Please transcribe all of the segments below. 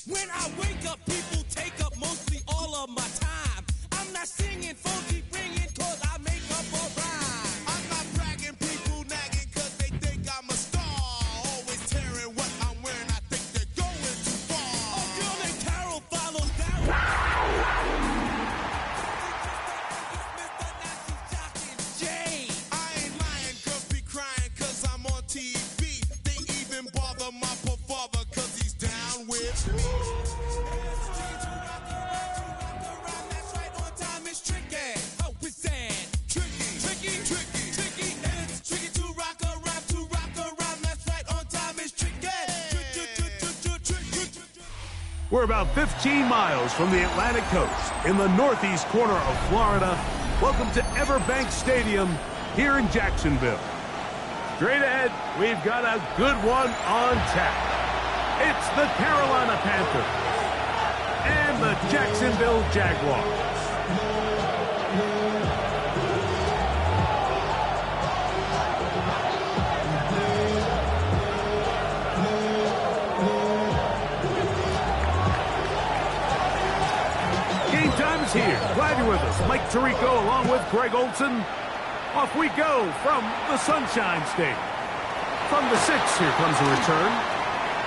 When I wake up, people take up mostly all of my time. I'm not singing, phone keep ringing, cause I make up a rhyme. I'm not bragging, people nagging, cause they think I'm a star. Always tearing what I'm wearing, I think they're going too far. A girl named Carol follows down. Jay. I ain't lying, girls be crying, cause I'm on TV. They even bother my poor father, cause he's down with me. We're about 15 miles from the Atlantic coast in the northeast corner of Florida. Welcome to Everbank Stadium here in Jacksonville. Straight ahead, we've got a good one on tap. It's the Carolina Panthers and the Jacksonville Jaguars. Here. Glad you're with us. Mike Tirico along with Greg Olson. Off we go from the Sunshine State. From the 6, here comes a return.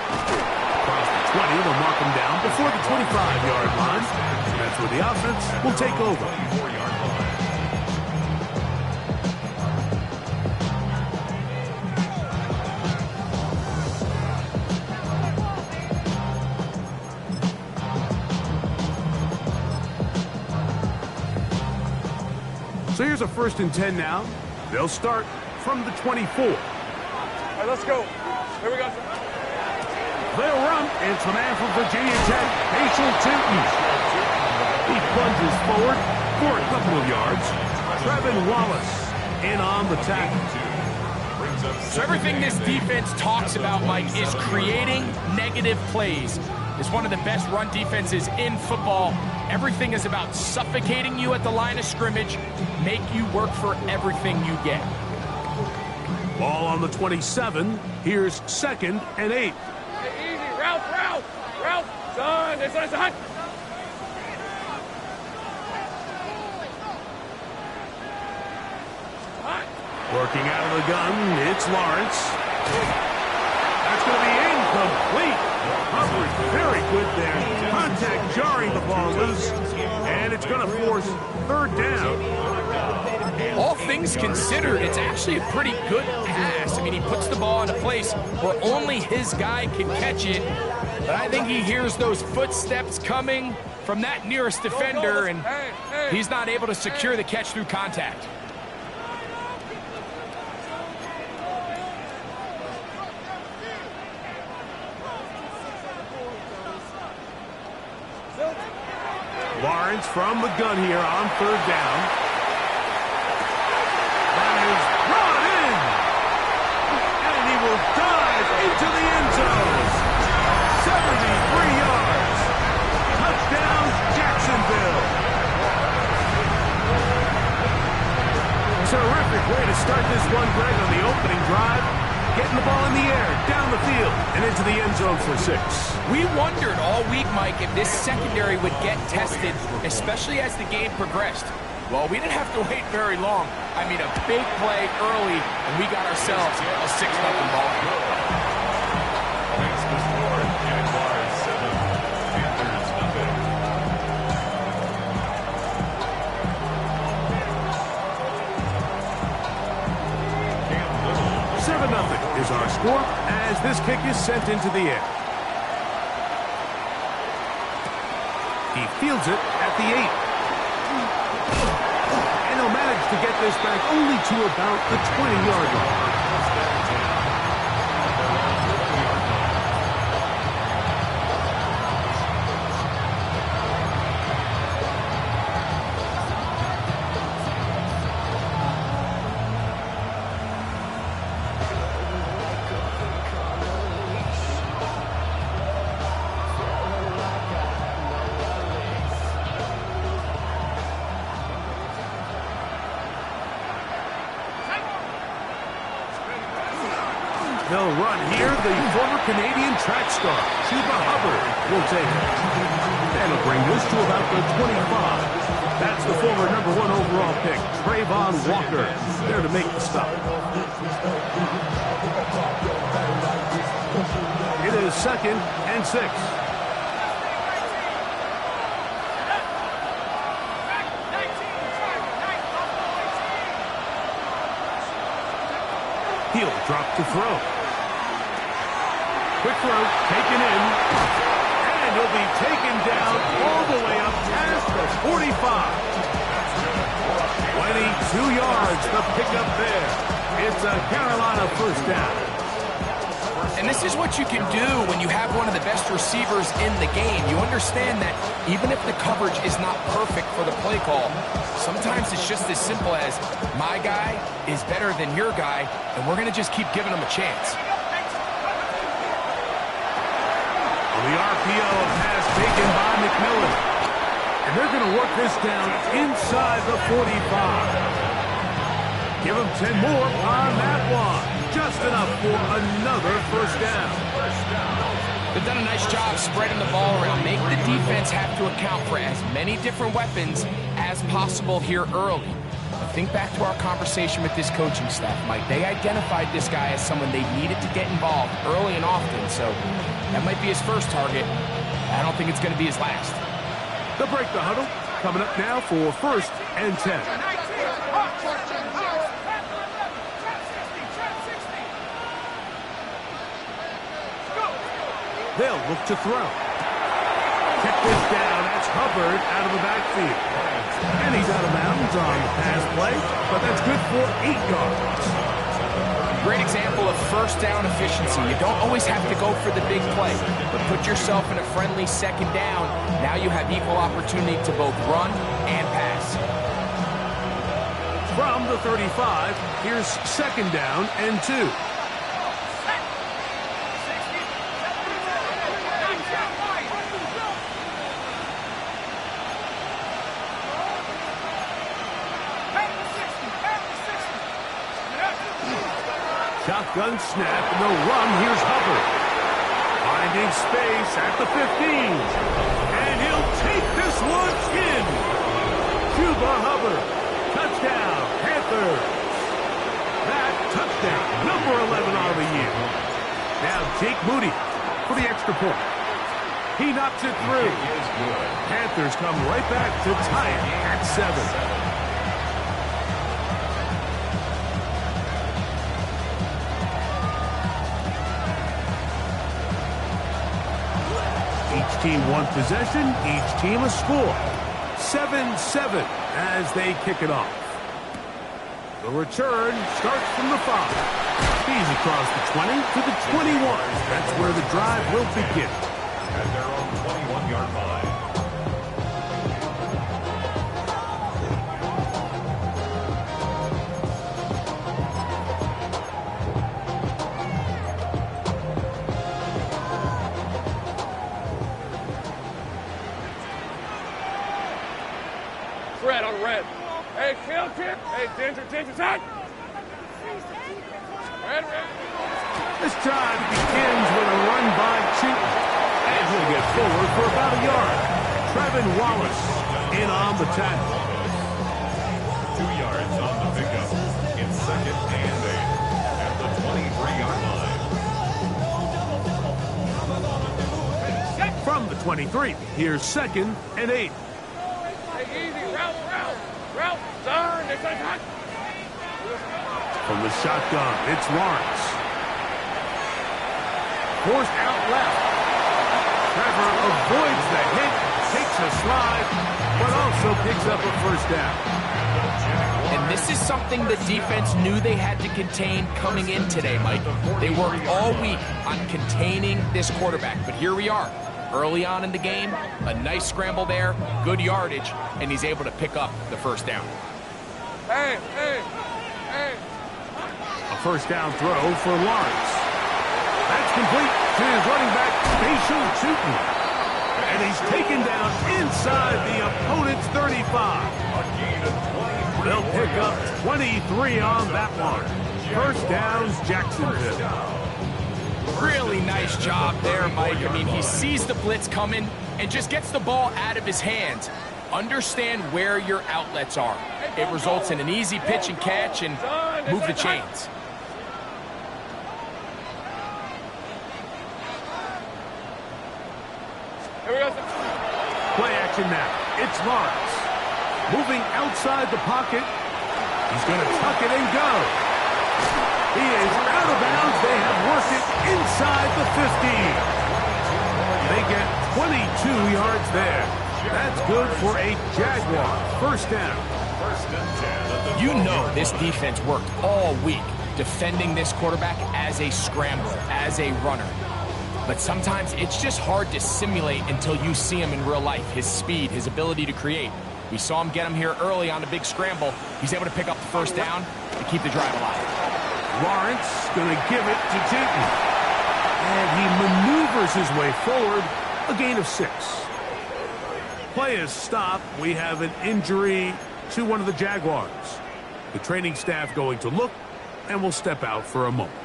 Across the 20, they'll mark him down before the 25-yard line. That's where the offense will take over. 4-yard line. So here's a 1st and 10 now. They'll start from the 24. All right, let's go. Here we go. They'll run. It's the man from Virginia Tech, Hazel Tinton. He plunges forward for a couple of yards. Trevin Wallace in on the tackle. So everything this defense talks about, Mike, is creating negative plays. It's one of the best run defenses in football. Everything is about suffocating you at the line of scrimmage, make you work for everything you get. Ball on the 27. Here's 2nd and 8. Hey, easy. Ralph. Son, this is a hunt. Working out of the gun, it's Lawrence. That's going to be incomplete. Coverage very good there. Contact jarring the ball loose, and it's going to force 3rd down. All things considered, it's actually a pretty good pass. I mean, he puts the ball in a place where only his guy can catch it. But I think he hears those footsteps coming from that nearest defender, and he's not able to secure the catch through contact. Lawrence from the gun here on 3rd down. That is brought in. And he will dive into the end zone. 73 yards. Touchdown, Jacksonville. Terrific way to start this one, Greg, on the opening drive. Getting the ball in the air, down the field, and into the end zone for 6. We wondered all week, Mike, if this secondary would get tested, especially as the game progressed. Well, we didn't have to wait very long. I mean, a big play early, and we got ourselves a 6-0 ball. Next was scored. Jaguars 7, Panthers nothing. 7-0 is our score as this kick is sent into the air. He fields it at the 8. And he'll manage to get this back only to about the 20-yard line. They'll run here. The former Canadian track star, Chuba Hubbard, will take it. That'll bring this to about the 25. That's the former #1 overall pick, Trayvon Walker, there to make the stop. It is 2nd and 6. He'll drop to throw. Quick throw, taken in. And he'll be taken down all the way up past the 45. 22 yards, the pickup there. It's a Carolina first down. And this is what you can do when you have one of the best receivers in the game. You understand that even if the coverage is not perfect for the play call, sometimes it's just as simple as my guy is better than your guy, and we're going to just keep giving him a chance. The RPO, a pass taken by McMillan. And they're going to work this down inside the 45. Give them 10 more on that one. Just enough for another first down. They've done a nice job spreading the ball around. Make the defense have to account for as many different weapons as possible here early. But think back to our conversation with this coaching staff, Mike. They identified this guy as someone they needed to get involved early and often. So that might be his first target. I don't think it's going to be his last. They'll break the huddle. Coming up now for 1st and 10. They'll look to throw. Check this down. That's Hubbard out of the backfield. And he's out of bounds on the pass play, but that's good for 8 yards. Great example of first down efficiency. You don't always have to go for the big play, but put yourself in a friendly 2nd down. Now you have equal opportunity to both run and pass. From the 35, here's 2nd down and 2. Shotgun snap, no run. Here's Hubbard. Finding space at the 15. And he'll take this one in. Chuba Hubbard. Touchdown, Panthers. That touchdown, number 11 on the year. Now Jake Moody for the extra point. He knocks it through. Panthers come right back to tie it at 7. Each team one possession, each team a score. 7-7 as they kick it off. The return starts from the 5. He's across the 20 to the 21. That's where the drive will begin. At their own 21-yard line. Red on red. Hey, kill. Hey, danger, side. Red. This drive begins with a run by Cheaton. And he'll get forward for about a yard. Trevin Wallace in on the tackle. 2 yards on the pickup. In 2nd and 8. At the 23-yard line. From the 23, here's 2nd and 8. Route, son, it's a hot. From the shotgun, it's Lawrence. Forced out left. Trevor avoids the hit, takes a slide, but also picks up a first down. And this is something the defense knew they had to contain coming in today, Mike. They worked all week on containing this quarterback, but here we are. Early on in the game, a nice scramble there, good yardage, and he's able to pick up the first down. Hey. A first down throw for Lawrence. That's complete to his running back, Spatial Chutin. And he's taken down inside the opponent's 35. They'll pick up 23 on that one. First down, Jacksonville. Really nice job there, Mike. I mean, he sees the blitz coming and just gets the ball out of his hands. Understand where your outlets are. It results in an easy pitch and catch and move the chains. Here we go. Play action now. It's Lawrence. Moving outside the pocket. He's going to tuck it and go. He is out of bounds. They have worked it inside the 50. They get 22 yards there. That's good for a Jaguar. First down. You know this defense worked all week defending this quarterback as a scrambler, as a runner. But sometimes it's just hard to simulate until you see him in real life, his speed, his ability to create. We saw him get him here early on a big scramble. He's able to pick up the first down to keep the drive alive. Lawrence going to give it to Jinton. And he maneuvers his way forward, a gain of 6. Play is stopped. We have an injury to one of the Jaguars. The training staff going to look, and will step out for a moment.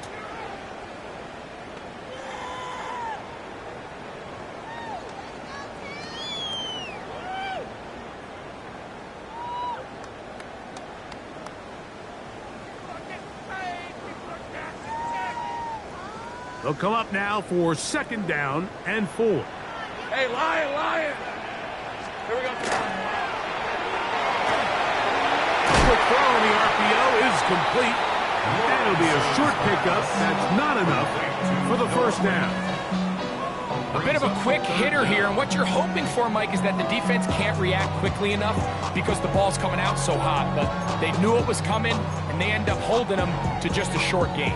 They'll come up now for second down and 4. Hey, Lion! Here we go. Quick throw on the RPO is complete. And it'll be a short pickup. That's not enough for the first down. A bit of a quick hitter here, and what you're hoping for, Mike, is that the defense can't react quickly enough because the ball's coming out so hot. But they knew it was coming, and they end up holding them to just a short gain.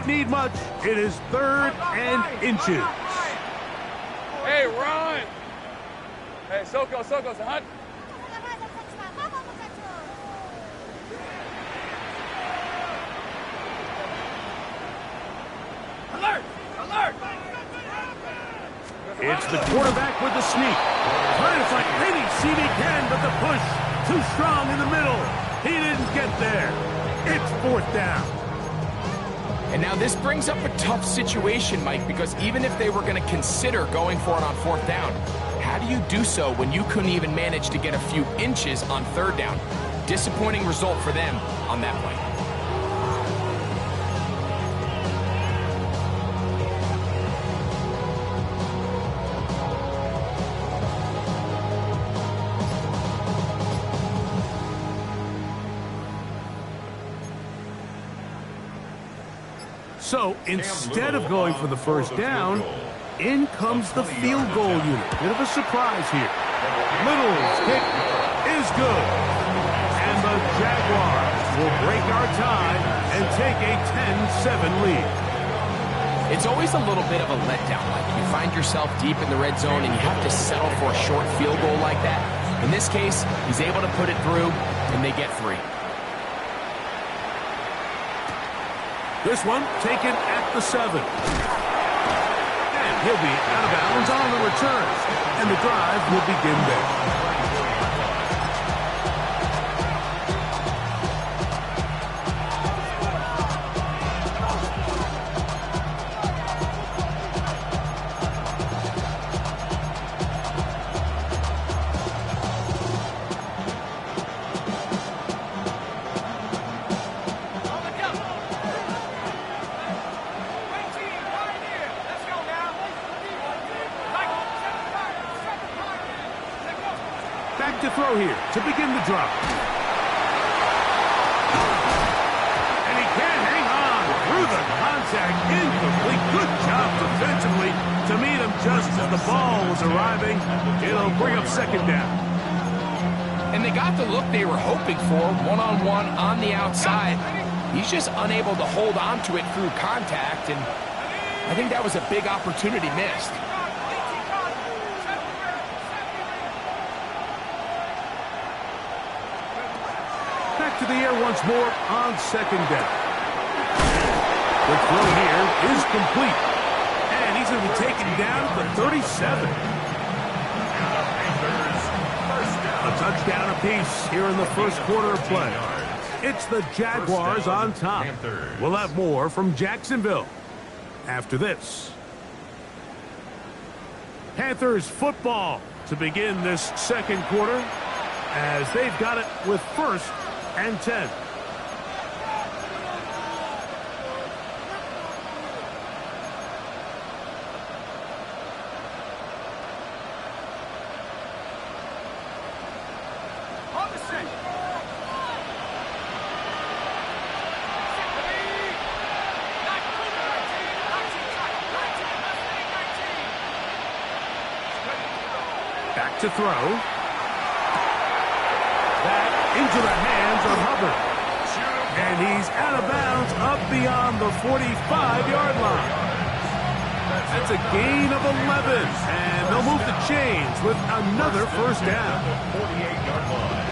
Need much. It is 3rd and inches. Hey, run! Hey, Soko, son. Alert! It's the quarterback with the sneak. Trying to find any seam he can, but the push too strong in the middle. He didn't get there. It's 4th down. And now this brings up a tough situation, Mike, because even if they were going to consider going for it on 4th down, how do you do so when you couldn't even manage to get a few inches on 3rd down? Disappointing result for them on that play. So instead of going for the first down, in comes the field goal unit. Bit of a surprise here. Little's kick is good. And the Jaguars will break our tie and take a 10-7 lead. It's always a little bit of a letdown. Like you find yourself deep in the red zone and you have to settle for a short field goal like that. In this case, he's able to put it through and they get 3. This one taken at the 7. And he'll be out of bounds on the return. And the drive will begin there. To throw here to begin the drive. And he can't hang on through the contact. Incomplete. Good job defensively to meet him just as the ball was arriving. It'll bring up second down. And they got the look they were hoping for, one-on-one on the outside. He's just unable to hold on to it through contact, and I think that was a big opportunity missed. To the air once more on second down. The throw here is complete. And he's will be taken down at the 37. A touchdown apiece here in the first quarter of play. It's the Jaguars on top. We'll have more from Jacksonville after this. Panthers football to begin this second quarter as they've got it with 1st and 10. Back to throw. That into the hands of Hubbard. And he's out of bounds up beyond the 45-yard line. That's a gain of 11. And they'll move the chains with another first down. 48-yard line.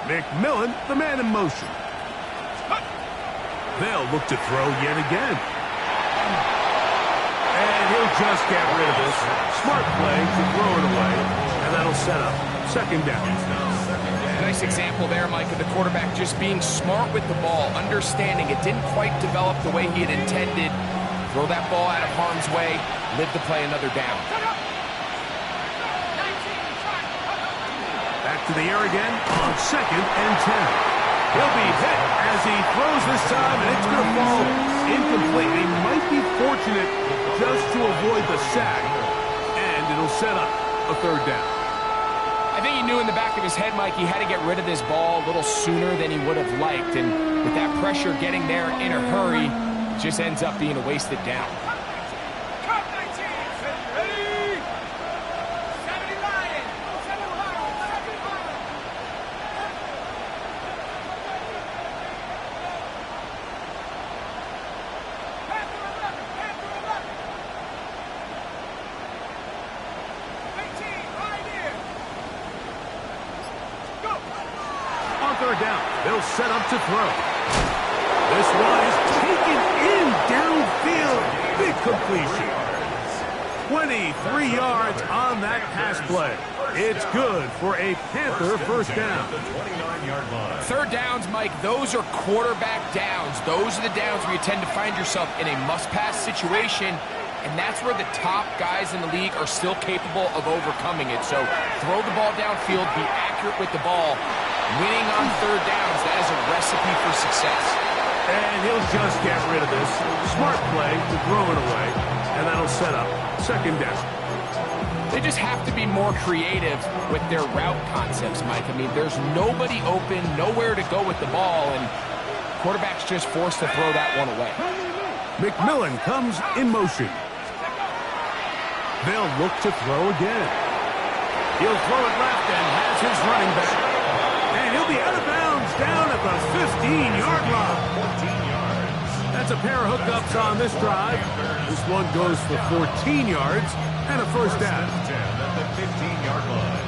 McMillan, the man in motion. They'll look to throw yet again. And he'll just get rid of this. Smart play to throw it away. And that'll set up 2nd down. Nice example there, Mike, of the quarterback just being smart with the ball, understanding it didn't quite develop the way he had intended. Throw that ball out of harm's way, live to play another down. Back to the air again on 2nd and 10. He'll be hit as he throws this time, and it's going to fall incomplete. He might be fortunate just to avoid the sack, and it'll set up a 3rd down. I think he knew in the back of his head, Mike, he had to get rid of this ball a little sooner than he would have liked, and with that pressure getting there in a hurry, it just ends up being a wasted down. Down. They'll set up to throw. This one is taken in downfield. Big completion. 23 yards on that pass play. It's good for a Panther first down. 3rd downs, Mike, those are quarterback downs. Those are the downs where you tend to find yourself in a must-pass situation, and that's where the top guys in the league are still capable of overcoming it. So throw the ball downfield, be accurate with the ball. Winning on 3rd downs, that is a recipe for success. And he'll just get rid of this. Smart play to throw it away, and that'll set up 2nd down. They just have to be more creative with their route concepts, Mike. I mean, there's nobody open, nowhere to go with the ball, and quarterback's just forced to throw that one away. McMillan comes in motion. They'll look to throw again. He'll throw it left and has his running back. And he'll be out of bounds down at the 15-yard line. 14 yards. That's a pair of hookups on this drive. This one goes for 14 yards and a first down. 10 at the 15-yard line.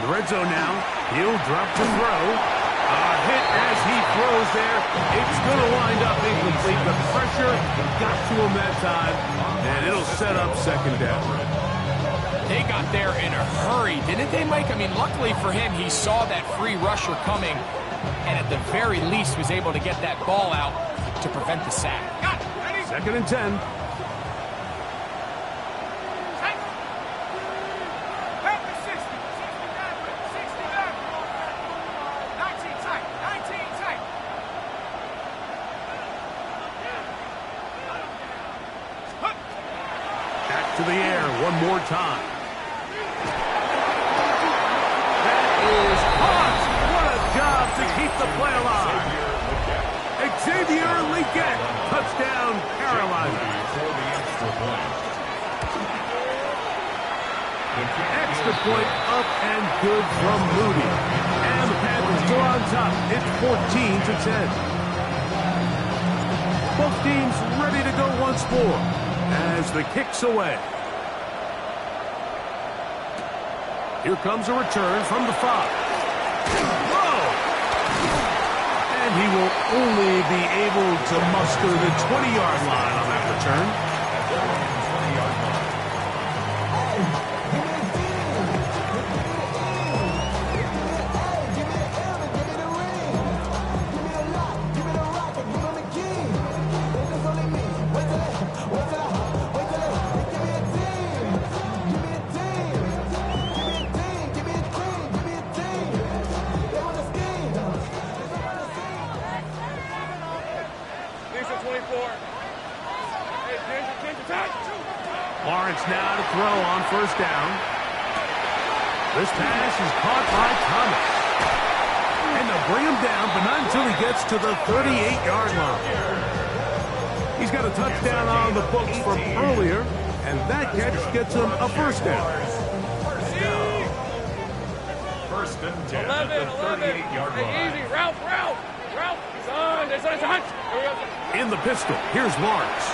The red zone now. He'll drop to throw. A hit as he throws there. It's going to wind up incomplete. The pressure got to him that time, and it'll set up 2nd down. They got there in a hurry, didn't they, Mike? I mean, luckily for him, he saw that free rusher coming, and at the very least was able to get that ball out to prevent the sack. 2nd and 10. To the air one more time. That is point. Extra point up and good from Moody. And the Panthers still on top. It's 14-10. Both teams ready to go once more as the kick's away. Here comes a return from the 5. Whoa! And he will only be able to muster the 20-yard line on that return. Lawrence now to throw on first down. This pass is caught by Thomas. And they'll bring him down, but not until he gets to the 38-yard line. He's got a touchdown on the books from earlier, and that catch gets him a first down. First and 10 at the 38-yard line. Easy, Ralph, son, it's on his hunt. In the pistol, here's Lawrence.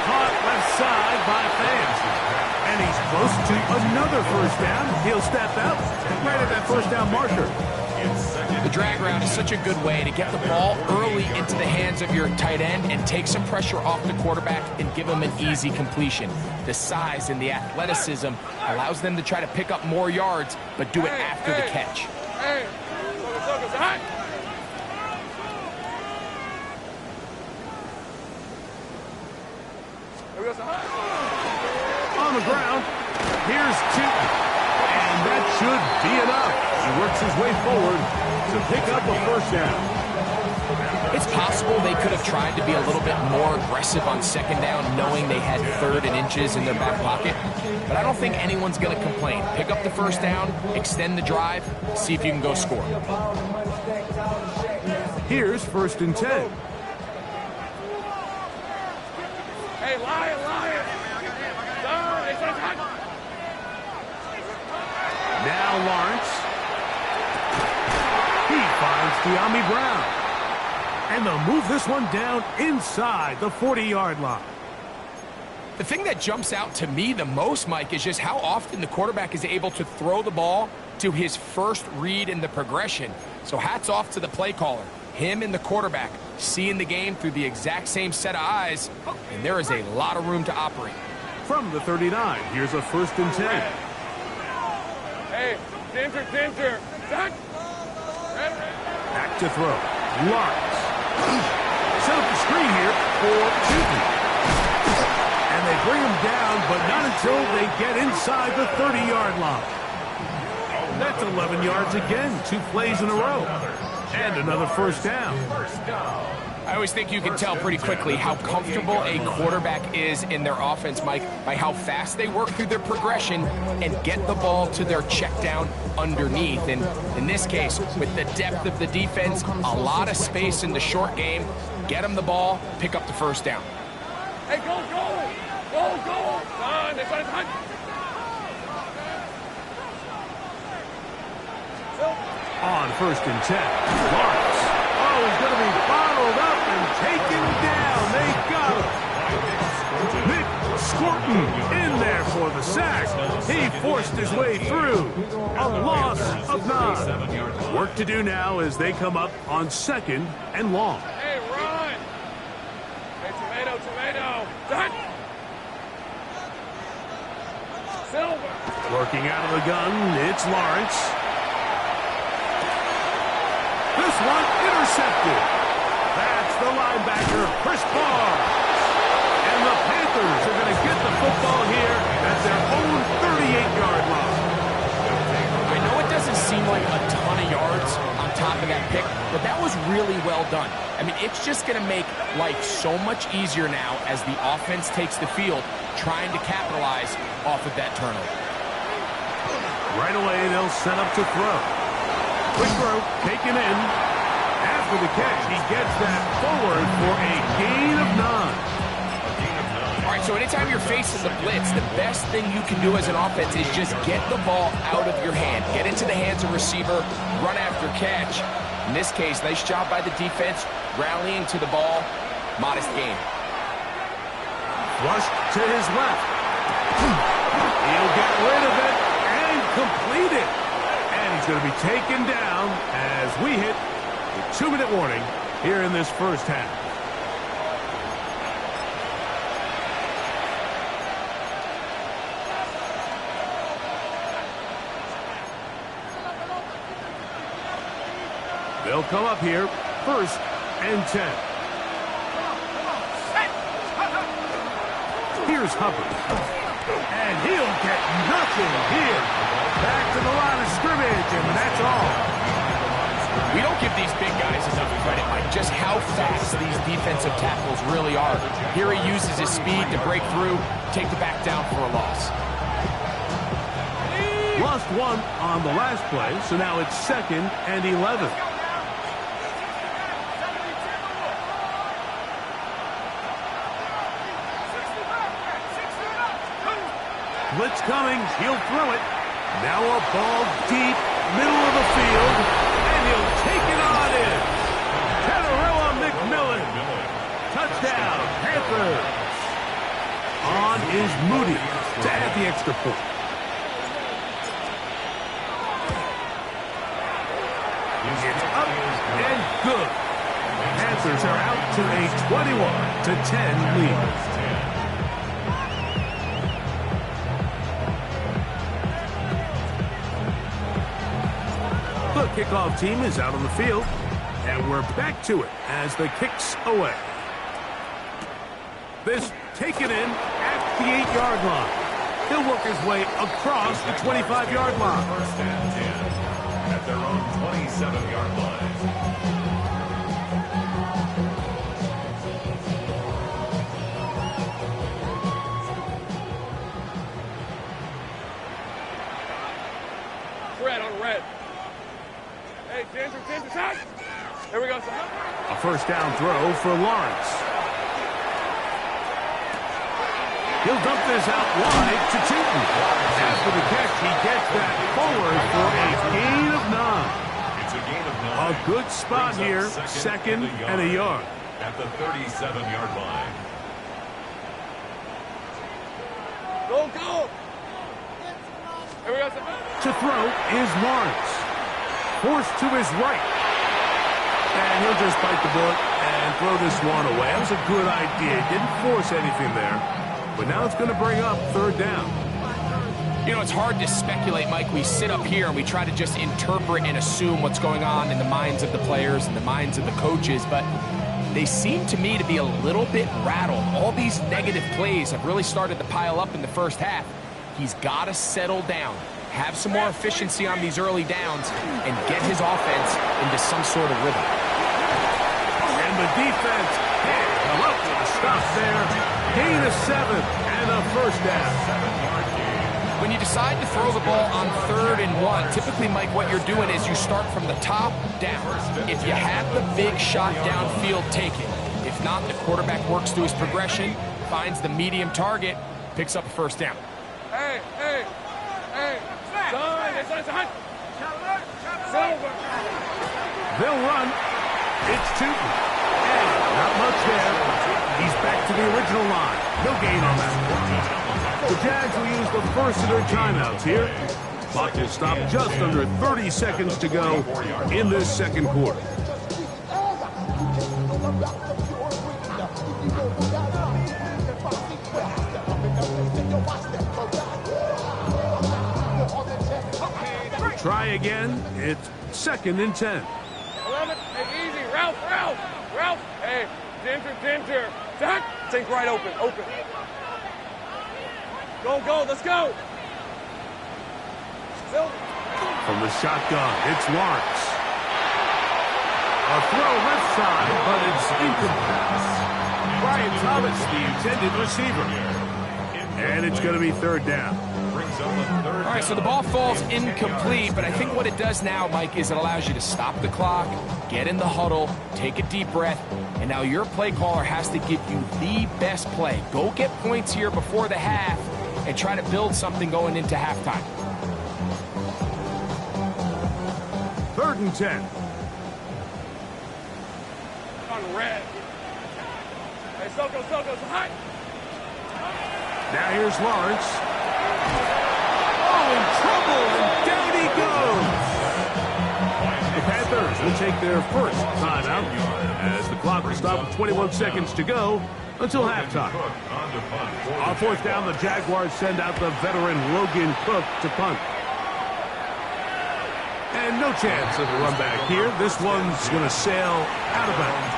Caught left side by fans. And he's close to another first down. He'll step out right at that first down marker. The drag route is such a good way to get the ball early into the hands of your tight end and take some pressure off the quarterback and give him an easy completion. The size and the athleticism allows them to try to pick up more yards, but do it after the catch. On the ground, here's two. And that should be enough. He works his way forward to pick up a first down. It's possible they could have tried to be a little bit more aggressive on second down, knowing they had 3rd and inches in their back pocket. But I don't think anyone's going to complain. Pick up the first down, extend the drive, see if you can go score. Here's 1st and 10. Hey, Lion! Now Lawrence. He finds De'Ami Brown. And they'll move this one down inside the 40-yard line. The thing that jumps out to me the most, Mike, is just how often the quarterback is able to throw the ball to his first read in the progression. So hats off to the play caller. Him and the quarterback seeing the game through the exact same set of eyes, and there is a lot of room to operate. From the 39, here's a 1st and 10. Hey, Ginger. Back to throw. Lawrence. Set up the screen here for Newton. And they bring him down, but not until they get inside the 30-yard line. That's 11 yards again, 2 plays in a row. And another first down. I always think you can tell pretty quickly how comfortable a quarterback is in their offense, Mike, by how fast they work through their progression and get the ball to their check down underneath. And in this case, with the depth of the defense, a lot of space in the short game, get them the ball, pick up the first down. Hey, go! Son, it's on his hunt. On 1st and 10, Lawrence. Oh, he's going to be bottled up and taken down. They got him. Nick Scorton in there for the sack. He forced his way through. A loss of 9. Work to do now as they come up on 2nd and long. Hey, run! Hey, tomato! Done! Silver! Working out of the gun, it's Lawrence. This one intercepted. That's the linebacker, Chris Paul. And the Panthers are going to get the football here at their own 38-yard line. I know it doesn't seem like a ton of yards on top of that pick, but that was really well done. I mean, it's just going to make life so much easier now as the offense takes the field, trying to capitalize off of that turnover. Right away, they'll set up to throw. Quick throw, taken in. Half After the catch, he gets that forward for a gain of 9. All right, so anytime you're facing the blitz, the best thing you can do as an offense is just get the ball out of your hand. Get into the hands of receiver, run after catch. In this case, nice job by the defense, rallying to the ball. Modest gain. Flushed to his left. He'll get rid of it and complete it. And he's going to be taken down as we hit the 2-minute warning here in this first half. They'll come up here, 1st and 10. Here's Hubbard. And he'll get nothing here. Back to the line of scrimmage, and that's all. We don't give these big guys enough credit, Mike, just how fast these defensive tackles really are. Here he uses his speed to break through, take the back down for a loss. Lost 1 on the last play, so now it's 2nd and 11. Blitz coming, he'll throw it. Now a ball deep, middle of the field, and he'll take it on in. Tadarella McMillan. Touchdown, Panthers. On is Moody to add the extra point. It's up and good. Panthers are out to a 21-10 lead. The kickoff team is out on the field, and we're back to it as the kick's away. This taken in at the 8-yard line. He'll work his way across the 25-yard line. 1st and 10 at their own 27-yard line. Red on red. Hey, Ginger, side. There we go, son. A 1st down throw for Lawrence. He'll dump this out wide to Tootin. After the catch, he gets that forward for a gain of 9. It's a gain of 9. A good spot here, 2nd and a yard. At the 37-yard line. Go. Here we go, son. To throw is Lawrence. Forced to his right. And he'll just bite the bullet and throw this one away. That was a good idea. Didn't force anything there. But now it's going to bring up 3rd down. You know, it's hard to speculate, Mike. We sit up here and we try to just interpret and assume what's going on in the minds of the players and the minds of the coaches, but they seem to me to be a little bit rattled. All these negative plays have really started to pile up in the first half. He's got to settle down, have some more efficiency on these early downs, and get his offense into some sort of rhythm. And the defense can't come up with a stop there. Gain of 7 and a 1st down. When you decide to throw the ball on 3rd and 1, typically, Mike, what you're doing is you start from the top down. If you have the big shot downfield, take it. If not, the quarterback works through his progression, finds the medium target, picks up a 1st down. Hey. Son. Silver. They'll run. It's Tootin. And not much there. He's back to the original line. No gain on that. The Jags will use the first of their timeouts here. Clock will stop just under 30 seconds to go in this 2nd quarter. Try again. It's 2nd and 10. 11. Hey, easy. Ralph. Hey, Ginger. Duck. Take right open. Go. Let's go. From the shotgun, it's Lawrence. A throw left side, but it's incomplete. Brian Thomas, the intended receiver. And it's going to be 3rd down. All right, so the ball falls incomplete, but I think what it does now, Mike, is it allows you to stop the clock, get in the huddle, take a deep breath, and now your play caller has to give you the best play. Go get points here before the half and try to build something going into halftime. 3rd and 10. On red. Hey, Soko, hot. Now here's Lawrence. Oh, in trouble, and down he goes. The Panthers will take their first timeout as the clock will stop with 21 seconds to go until halftime. On 4th down, the Jaguars send out the veteran Logan Cook to punt. And no chance of a run back here. This one's going to sail out of bounds.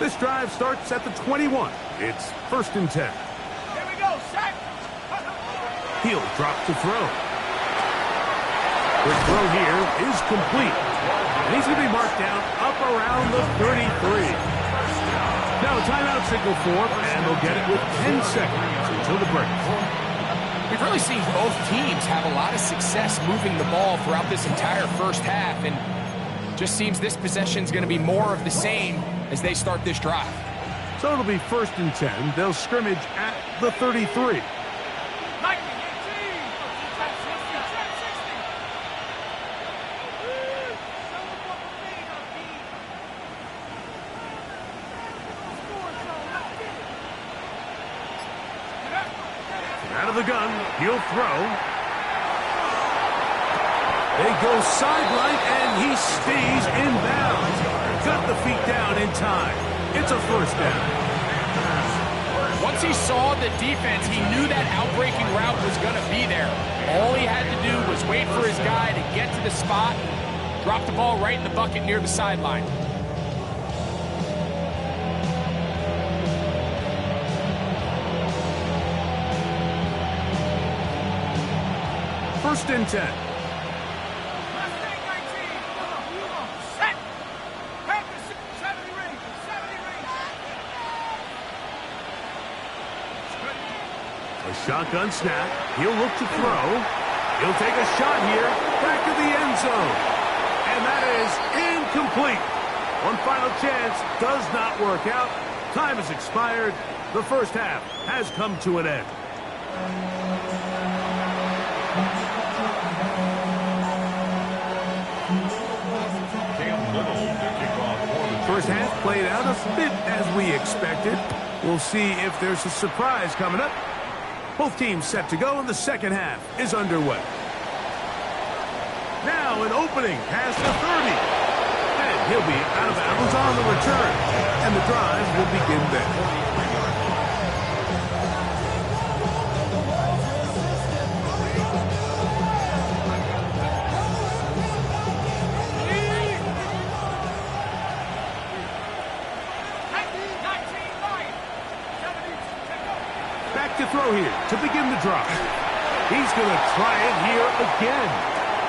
This drive starts at the 21. It's 1st and 10. Here we go, set. He'll drop to throw. The throw here is complete. And he's going to be marked down up around the 33. Now a timeout signal for, and they'll get it with 10 seconds until the break. We've really seen both teams have a lot of success moving the ball throughout this entire first half, and just seems this possession's going to be more of the same as they start this drive. So it'll be 1st and 10. They'll scrimmage at the 33. Out of the gun, he'll throw. They go sideline, and he stays in bounds. Got the feet down in time. It's a 1st down. Once he saw the defense, he knew that outbreaking route was going to be there. All he had to do was wait for his guy to get to the spot, drop the ball right in the bucket near the sideline. First and 10. A shotgun snap. He'll look to throw. He'll take a shot here. Back to the end zone. And that is incomplete. One final chance does not work out. Time has expired. The first half has come to an end. First half played out a bit as we expected. We'll see if there's a surprise coming up. Both teams set to go, and the second half is underway. Now an opening past the 30. And he'll be out of bounds on the return. And the drive will begin there. To throw here to begin the drive. He's going to try it here again.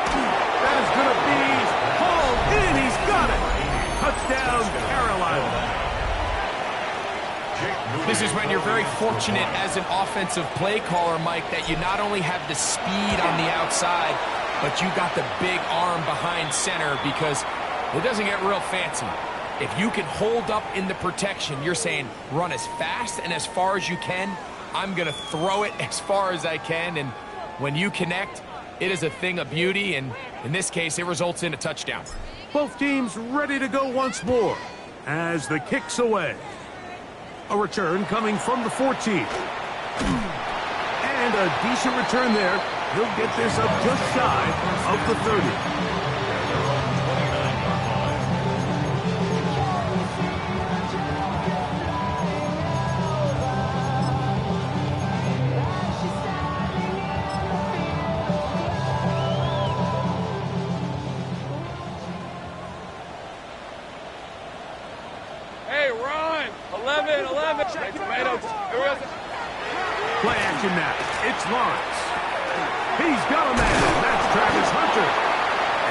That is going to be hauled in. He's got it. Touchdown, Carolina. This is when you're very fortunate as an offensive play caller, Mike, that you not only have the speed on the outside, but you got the big arm behind center, because it doesn't get real fancy. If you can hold up in the protection, you're saying run as fast and as far as you can. I'm going to throw it as far as I can, and when you connect, it is a thing of beauty, and in this case, it results in a touchdown. Both teams ready to go once more as the kick's away. A return coming from the 14. And a decent return there. He'll get this up just shy of the 30. Play action now. It's Lawrence. He's got a man. That's Travis Hunter.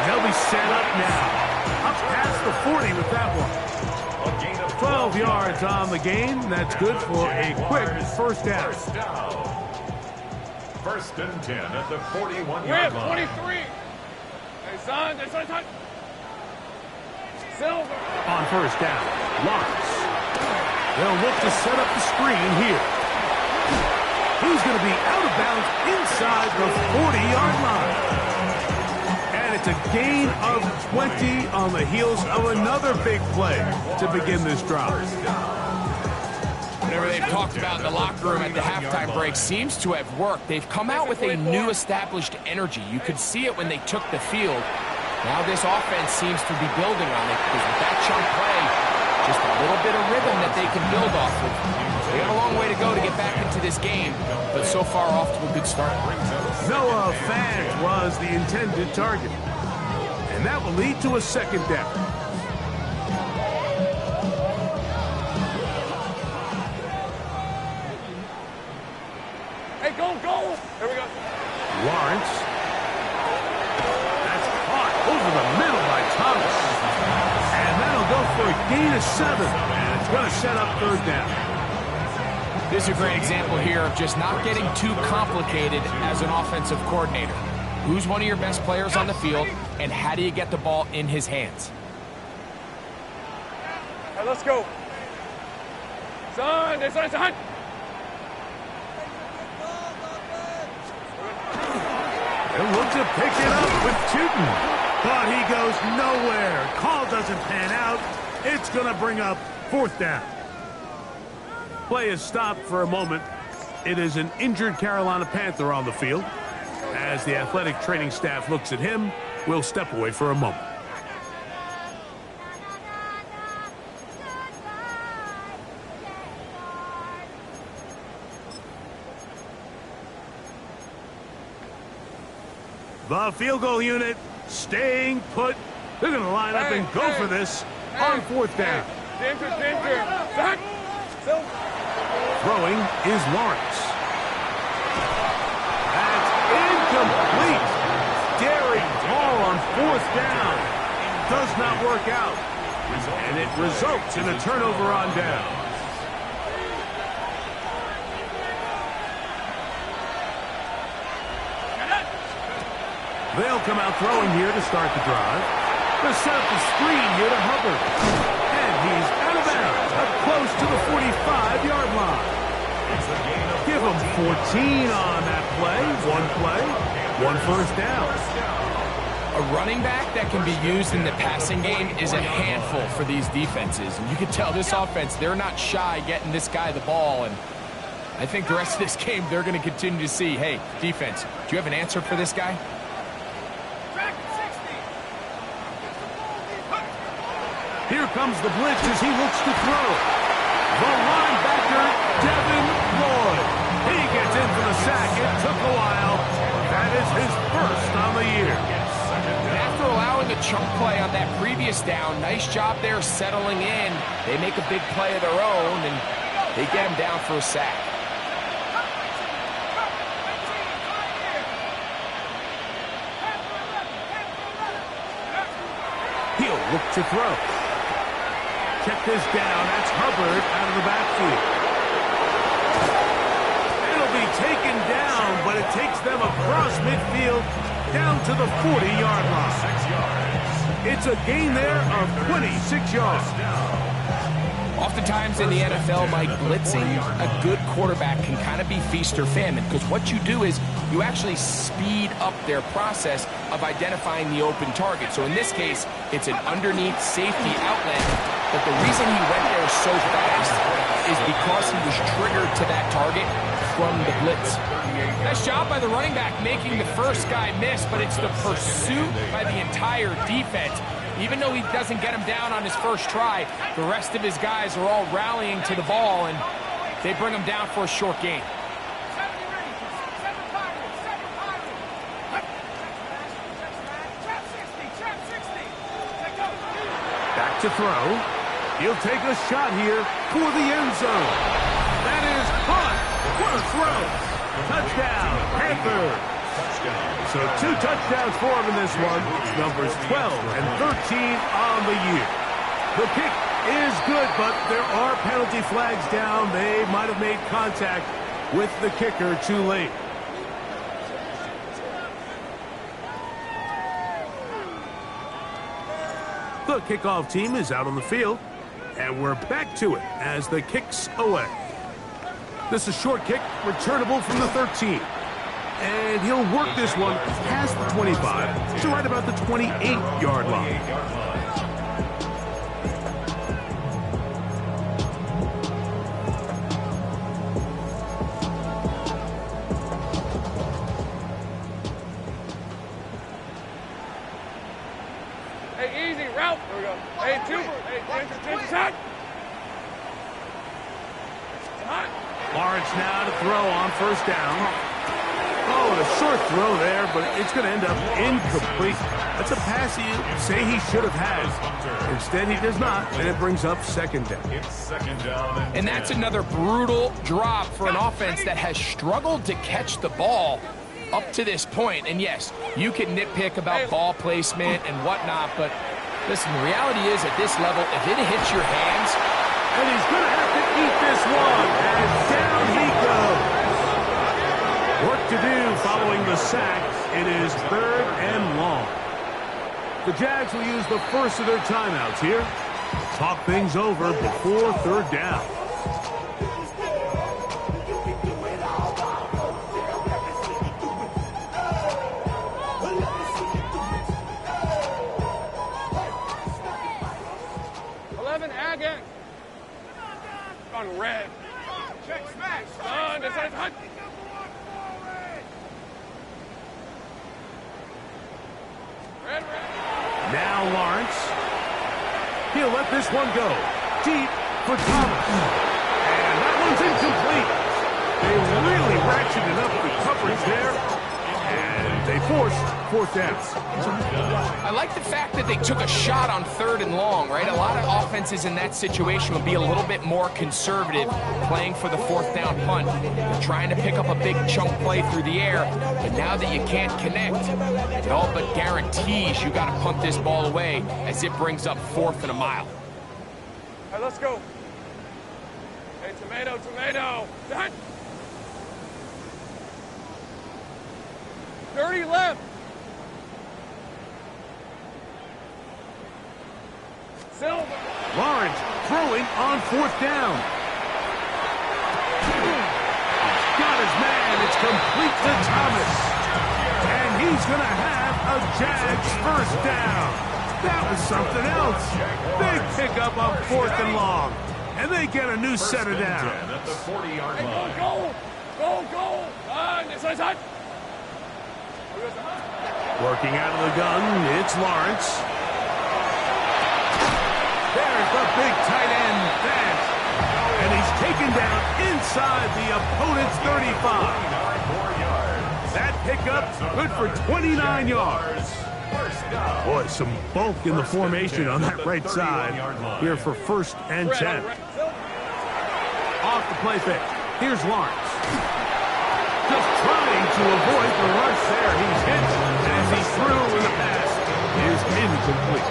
And they'll be set up now. Up past the 40 with that one. 12 yards on the game. That's good for a quick first down. First and 10 at the 41-yard Whip, line. 23. Hey, son. Silver. On first down, Lawrence. They'll look to set up the screen here. He's going to be out of bounds inside the 40-yard line. And it's a gain of 20 on the heels of another big play to begin this drive. Whatever they've talked about in the locker room at the halftime break seems to have worked. They've come out with a new established energy. You could see it when they took the field. Now this offense seems to be building on it because with that chunk play, just a little bit of rhythm that they can build off of. They have a long way to go to get back into this game, but so far off to a good start. Noah Fant was the intended target, and that will lead to a second down. Hey, go. There we go. Lawrence. That's caught over the middle by Thomas. And that'll go for a gain of 7. And it's going to set up third down. This is a great example here of just not getting too complicated as an offensive coordinator. Who's one of your best players on the field, and how do you get the ball in his hands? Hey, let's go. Son. They'll look to pick it up with Tootin. But he goes nowhere. Call doesn't pan out. It's going to bring up fourth down. Play is stopped for a moment. It is an injured Carolina Panther on the field. As the athletic training staff looks at him, we'll step away for a moment. The field goal unit staying put. They're going to line up and go for this on fourth down. Ginger. Silver. Throwing is Lawrence. That's incomplete. Daring ball on fourth down. Does not work out. And it results in a turnover on down. They'll come out throwing here to start the drive. They'll set up the screen here to Hubbard. And he's out of bounds, up close to the 45-yard line. Give him 14 on that play, one first down. A running back that can be used in the passing game is a handful for these defenses. And you can tell this offense, they're not shy getting this guy the ball. And I think the rest of this game, they're going to continue to see, hey, defense, do you have an answer for this guy? Here comes the blitz as he looks to throw. The linebacker, Devin Lloyd. He gets in for the sack. It took a while. That is his first on the year. And after allowing the chunk play on that previous down, nice job there settling in. They make a big play of their own, and they get him down for a sack. He'll look to throw. Check this down. That's Hubbard out of the backfield. It'll be taken down, but it takes them across midfield down to the 40-yard line. 6 yards. It's a gain there of 26 yards. Oftentimes in the NFL, Mike, blitzing, a good quarterback can kind of be feast or famine, because what you do is you actually speed up their process of identifying the open target. So in this case, it's an underneath safety outlet, but the reason he went there so fast is because he was triggered to that target from the blitz. Nice job by the running back making the first guy miss, but it's the pursuit by the entire defense. Even though he doesn't get him down on his first try, the rest of his guys are all rallying to the ball, and they bring him down for a short gain. Back to throw. He'll take a shot here for the end zone. That is caught. What a throw. Touchdown, Panthers. So 2 touchdowns for him in this one. Numbers 12 and 13 on the year. The kick is good, but there are penalty flags down. They might have made contact with the kicker too late. The kickoff team is out on the field, and we're back to it as the kick's away. This is a short kick, returnable from the 13. And he'll work this one past the 25 to right about the 28-yard line. Hey, easy, route. There we go. Hey, two. Hey, ginger, shot. Lawrence now to throw on first down. Oh, and a short throw there, but it's going to end up incomplete. That's a pass you say he should have had. Instead, he does not, and it brings up second down. And that's another brutal drop for an offense that has struggled to catch the ball up to this point. And yes, you can nitpick about ball placement and whatnot, but listen, the reality is at this level, if it hits your hands, and he's going to have to eat this one, and down he goes. Work to do following the sack. It is 3rd and long. The Jags will use the first of their timeouts here. Talk things over before 3rd down. On red. Check smash. On this side. Hunt. Red. Now Lawrence. He'll let this one go. Deep for Thomas. And that one's incomplete. They really ratcheted up the coverage there. And they forced 4th down. I like the fact that they took a shot on 3rd and long, right? A lot of offenses in that situation would be a little bit more conservative playing for the 4th down punt. They're trying to pick up a big chunk play through the air, but now that you can't connect, it all but guarantees you got to punt this ball away as it brings up 4th and a mile. All right, let's go. Hey, tomato. Done. 30 left. Silver. Lawrence throwing on 4th down. Got his man. It's complete to Thomas. And he's going to have a Jags first down. That was something else. Big pickup on 4th and long. And they get a new set of downs. At the 40-yard line. Go. This is hot. Working out of the gun, it's Lawrence. There's the big tight end, Vance. And he's taken down inside the opponent's 35. That pickup good for 29 yards. Boy, some bulk in the formation on that right side. Here for 1st and 10. Off the play fake. Here's Lawrence. Just trying to avoid the rush there. He's hit as he threw in the pass is incomplete.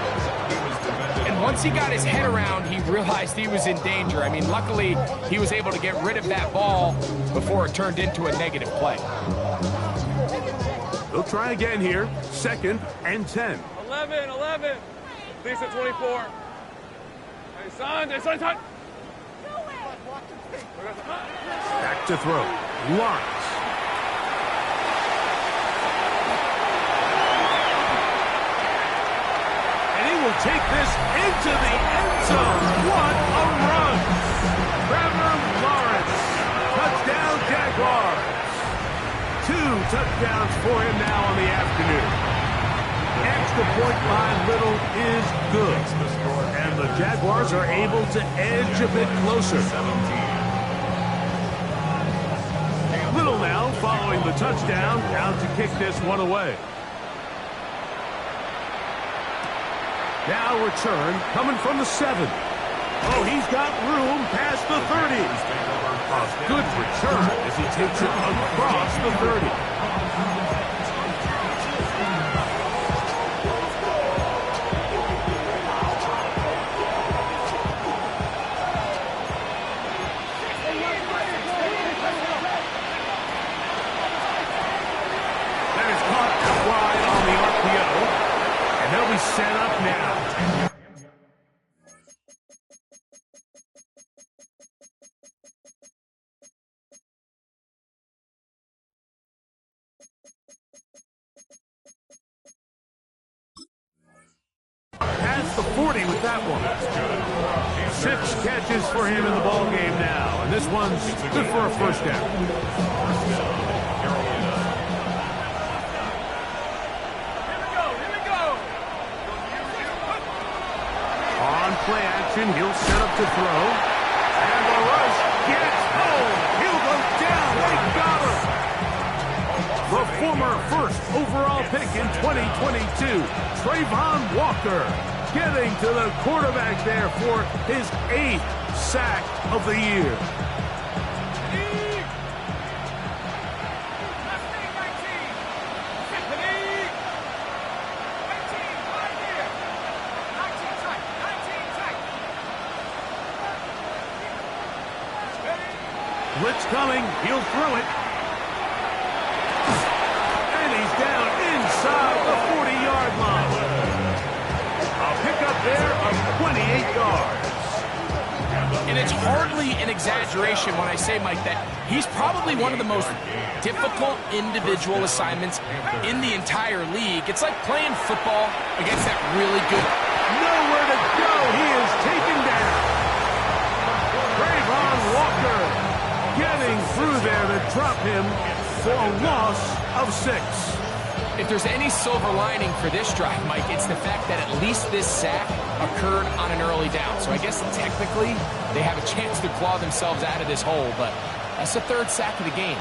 And once he got his head around, he realized he was in danger. I mean, luckily, he was able to get rid of that ball before it turned into a negative play. They'll try again here. 2nd and 10. 11. Lisa 24. Hey, son. Back to throw. Lawrence. Will take this into the end zone. What a run! Trevor Lawrence, touchdown Jaguars. 2 touchdowns for him now on the afternoon. Extra point by Little is good, and the Jaguars are able to edge a bit closer. Little now following the touchdown, out to kick this one away. Now return coming from the 7. Oh, he's got room past the 30. A good return as he takes it across the 30. steady with that one. 6 catches for him in the ball game now, and this one's good for a first down. Here we go. On play action, he'll set up to throw. And the rush gets home. He'll go down. They got him. The former first overall pick in 2022, Trayvon Walker, getting to the quarterback there for his 8th sack of the year. Blitz coming. He'll throw it. And he's down inside the 40-yard line. A pickup there of 28 yards. And it's hardly an exaggeration when I say, Mike, that he's probably one of the most difficult individual assignments in the entire league. It's like playing football against that really good. Nowhere to go. He is taken down. Trayvon Walker getting through there to drop him for a loss of 6. If there's any silver lining for this drive, Mike, it's the fact that at least this sack occurred on an early down. So I guess technically they have a chance to claw themselves out of this hole, but that's the 3rd sack of the game.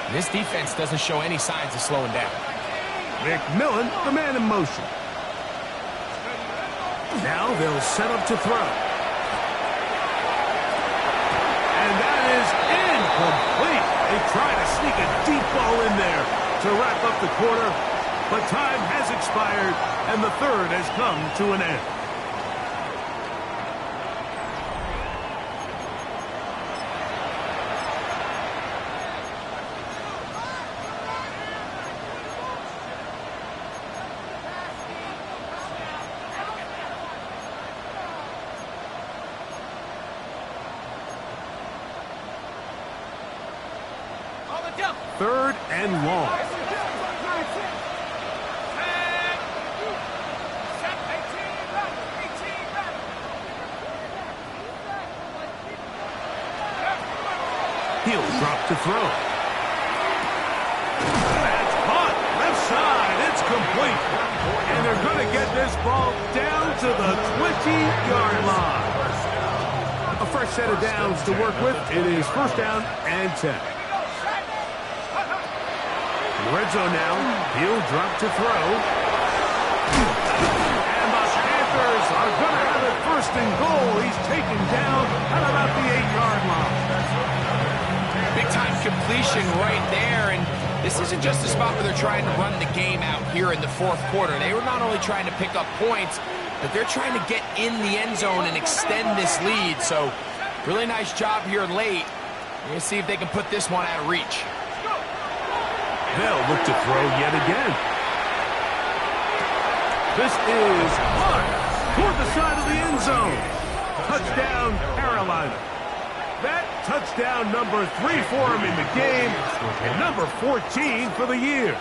And this defense doesn't show any signs of slowing down. McMillan, the man in motion. Now they'll set up to throw. And that is incomplete. They try to sneak a deep ball in there to wrap up the quarter, but time has expired, and the 3rd has come to an end. Third and long. He'll drop to throw. That's caught. Left side. It's complete. And they're going to get this ball down to the 20-yard line. A fresh set of downs to work with. It is first down and 10. Red zone now. He'll drop to throw. And the Panthers are going to have it first and goal. He's taken down at about the 8-yard line. Big-time completion right there, and this isn't just a spot where they're trying to run the game out here in the 4th quarter. They were not only trying to pick up points, but they're trying to get in the end zone and extend this lead. So, really nice job here late. We're going to see if they can put this one out of reach. They'll look to throw yet again. This is hard toward the side of the end zone. Touchdown, Carolina. That touchdown number 3 for him in the game, and number 14 for the year.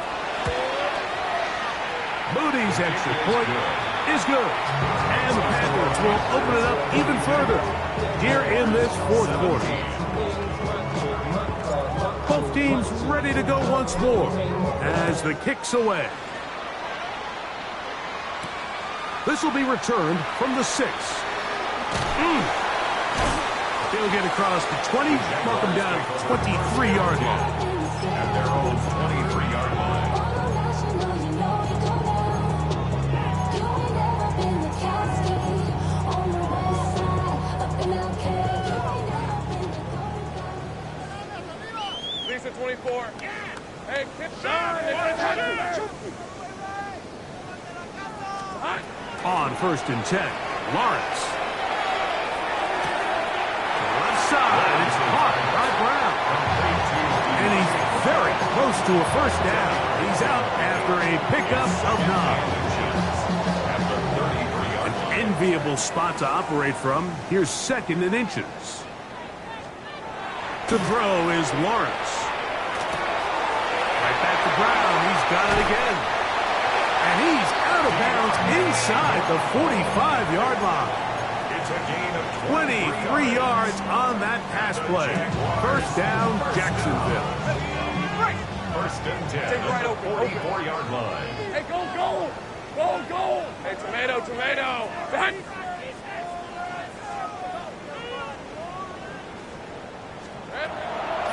Moody's extra point is good, and the Panthers will open it up even further here in this 4th quarter. Both teams ready to go once more as the kick's away. This will be returned from the 6. They'll get across the 20, mark them down at the 23-yard line. At their own 23-yard line. Lisa 24. Hey, kick shot. On 1st and 10, Lawrence. Left side, it's caught by Brown. And he's very close to a first down. He's out after a pickup of 9. An enviable spot to operate from. Here's 2nd and inches. To throw is Lawrence. Right back to Brown. He's got it again. And he's out of bounds inside the 45-yard line. It's a gain of 23 yards on that pass play. First down, Jacksonville. First and 10 Take right at the open. 44-yard line. Hey, go, go! Go, go! Hey, tomato, tomato! Back!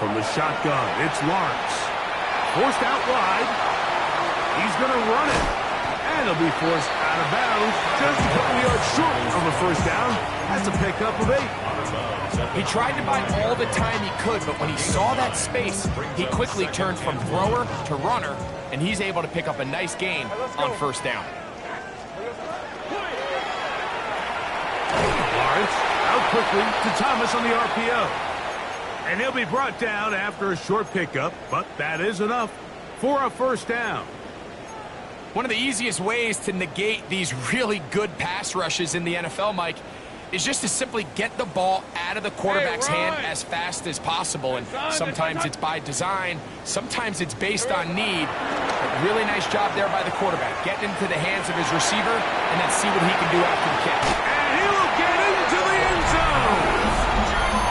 From the shotgun, it's Lawrence. Forced out wide. He's going to run it. And he'll be forced out of bounds. Just a couple yards short of a first down. That's a pickup of 8. He tried to buy all the time he could, but when he saw that space, he quickly turned from thrower to runner, and he's able to pick up a nice gain on first down. Lawrence out quickly to Thomas on the RPO. And he'll be brought down after a short pickup, but that is enough for a first down. One of the easiest ways to negate these really good pass rushes in the NFL, Mike, is just to simply get the ball out of the quarterback's hand as fast as possible. And sometimes it's by design, sometimes it's based on need. But really nice job there by the quarterback, getting into the hands of his receiver and then see what he can do after the catch. And he will get into the end zone.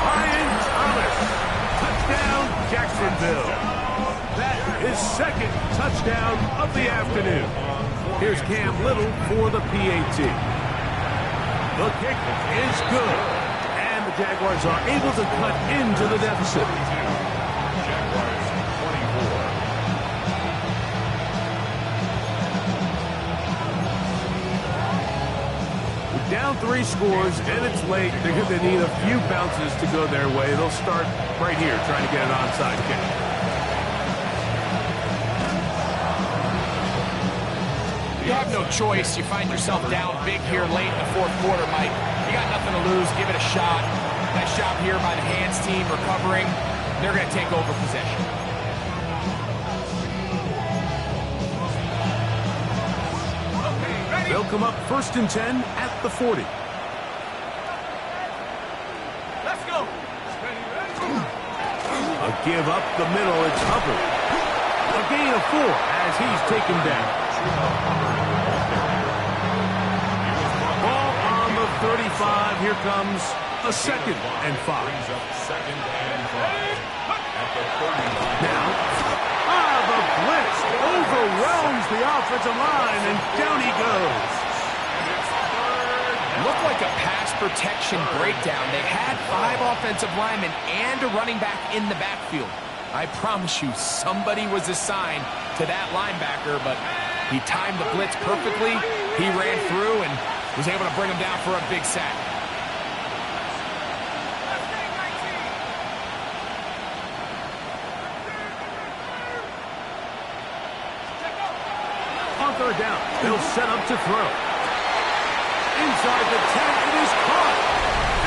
Ryan Thomas, touchdown Jacksonville. That is second touchdown of the afternoon. Here's Cam Little for the PAT. The kick is good, and the Jaguars are able to cut into the deficit. Jaguars 24. With down 3 scores, and it's late, they're going to need a few bounces to go their way. They'll start right here, trying to get an onside kick. You have no choice. You find yourself down big here late in the fourth quarter, Mike. You got nothing to lose. Give it a shot. Nice job here by the hands team recovering. They're going to take over possession. They'll come up first and 10 at the 40. Let's go! A give up the middle. It's Hubbard. A gain of 4 as he's taken down. Ball on the 35. Here comes a second and 5. Brings up second and 5 at the 30. Now, the blitz overwhelms the offensive line, and down he goes. Looked like a pass protection breakdown. They had 5 offensive linemen and a running back in the backfield. I promise you, somebody was assigned to that linebacker, but he timed the blitz perfectly. He ran through and was able to bring him down for a big sack. On third down, they'll set up to throw. Inside the 10, it is caught.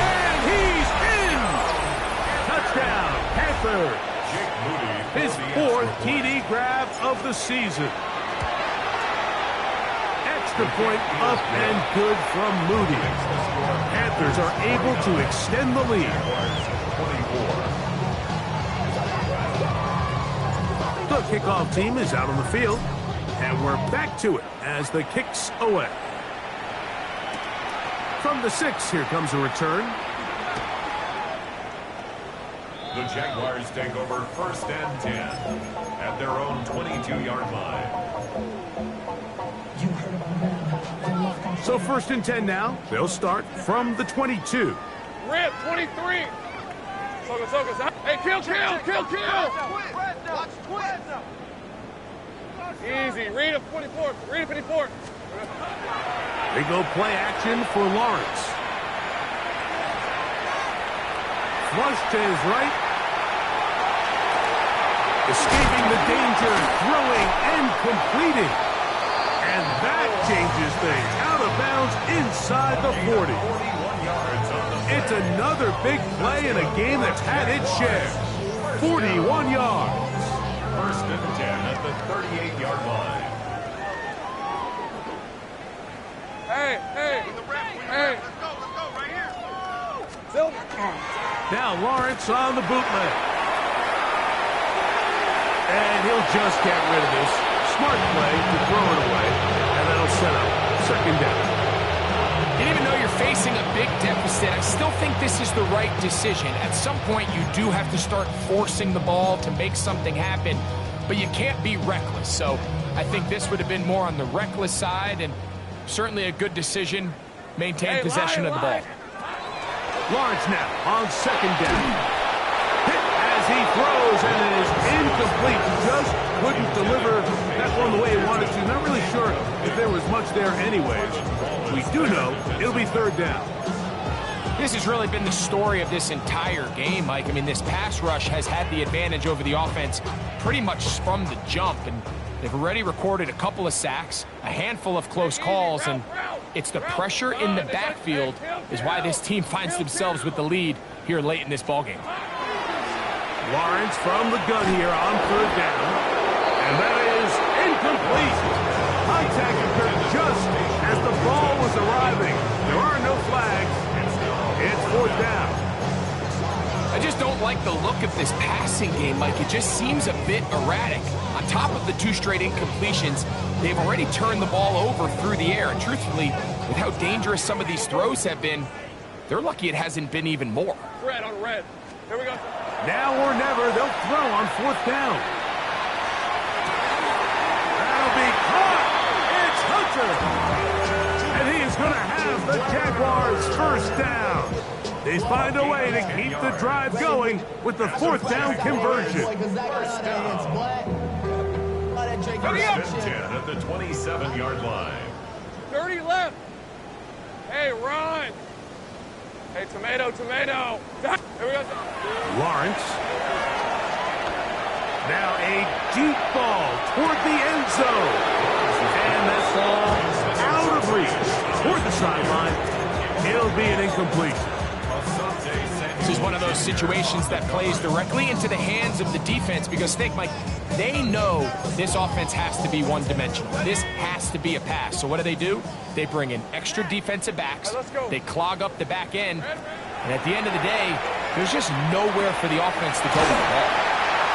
And he's in! Touchdown, Panthers. His 4th TD grab of the season. Extra point up and good from Moody. Panthers are able to extend the lead. 24. The kickoff team is out on the field, and we're back to it as the kick's away. From the 6, here comes a return. The Jaguars take over first and 10 at their own 22-yard line. So first and 10 now. They'll start from the 22. Rip, 23! Focus. Hey, kill! Easy, read a 24. Read a 54. They go play action for Lawrence. Flush to his right. Escaping the danger, throwing and completing. And that changes things. Out of bounds inside the 40. 41 yards on the It's another big play in a game that's had its share. 41 yards. first and 10 at the 38-yard line. Hey! Let's go right here. Silver! Now Lawrence on the bootleg. And he'll just get rid of this. Smart play to throw it away. And that'll all set up. Second down. And even though you're facing a big deficit, I still think this is the right decision. At some point, you do have to start forcing the ball to make something happen, but you can't be reckless. So I think this would have been more on the reckless side, and certainly a good decision. Maintain possession of the ball. Lawrence now on second down. Hit as he throws, and it is incomplete. Just couldn't deliver that one the way he wanted to. Not really sure if there was much there anyways. We do know it'll be third down. This has really been the story of this entire game, Mike. I mean, this pass rush has had the advantage over the offense pretty much from the jump, and they've already recorded a couple of sacks, a handful of close calls, and it's the pressure in the backfield is why this team finds themselves with the lead here late in this ballgame. Lawrence from the gun here on third down, and that is incomplete. Contact occurred just as the ball was arriving. There are no flags. It's fourth down. I just don't like the look of this passing game, Mike. It just seems a bit erratic. On top of the 2 straight incompletions, they've already turned the ball over through the air. And truthfully, with how dangerous some of these throws have been, they're lucky it hasn't been even more. Red on red. Here we go. Now or never, they'll throw on fourth down. That'll be caught. It's Hunter. And he is going to have the Jaguars' first down. They find a way to keep the drive going with the fourth down conversion. First and 10 at the 27-yard line. 30 left. Hey, run. Hey, tomato. Here we go. Lawrence. Now a deep ball toward the end zone. And that ball out of reach toward the sideline. It'll be an incomplete. This is one of those situations that plays directly into the hands of the defense because think, Mike, they know this offense has to be one-dimensional. This has to be a pass. So what do? They bring in extra defensive backs. They clog up the back end. And at the end of the day, there's just nowhere for the offense to go with the ball.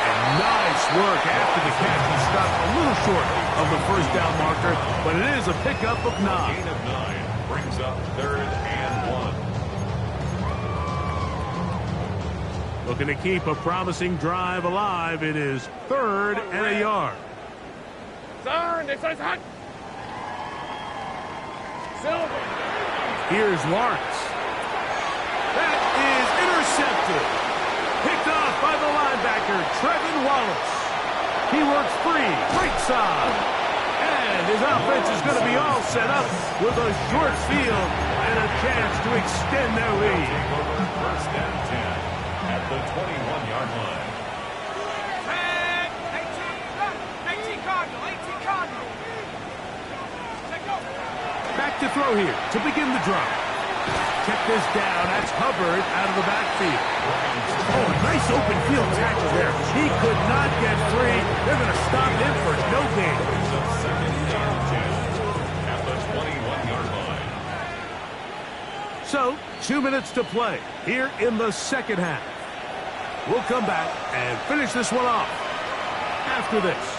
And nice work after the catch. He stopped a little short of the first down marker, but it is a pickup of 9. Gain of 9 brings up third and 1. Looking to keep a promising drive alive. It is third and a yard. Turn. This is hot. Silver. Here's Lawrence. That is intercepted. Picked off by the linebacker, Trevin Wallace. He works free, right side. And his offense is going to be all set up with a short field and a chance to extend their lead. First and 10 at the 21-yard line. 18 Cardinal. Back to throw here to begin the drive. Check this down. That's Hubbard out of the backfield. Oh, a nice open field tackle there. He could not get free. They're going to stop him for no gain. Second and 10 at the 21-yard line. So, 2 minutes to play here in the second half. We'll come back and finish this one off after this.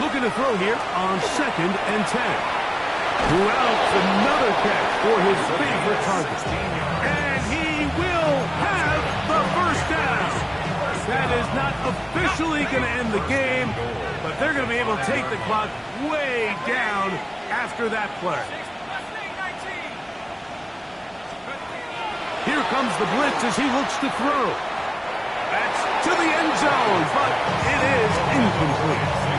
Looking to throw here on second and 10. Who else? Another catch for his favorite target. And he will have the first down. That is not officially going to end the game, but they're going to be able to take the clock way down after that play. Here comes the blitz as he looks to throw. That's to the end zone, but it is incomplete.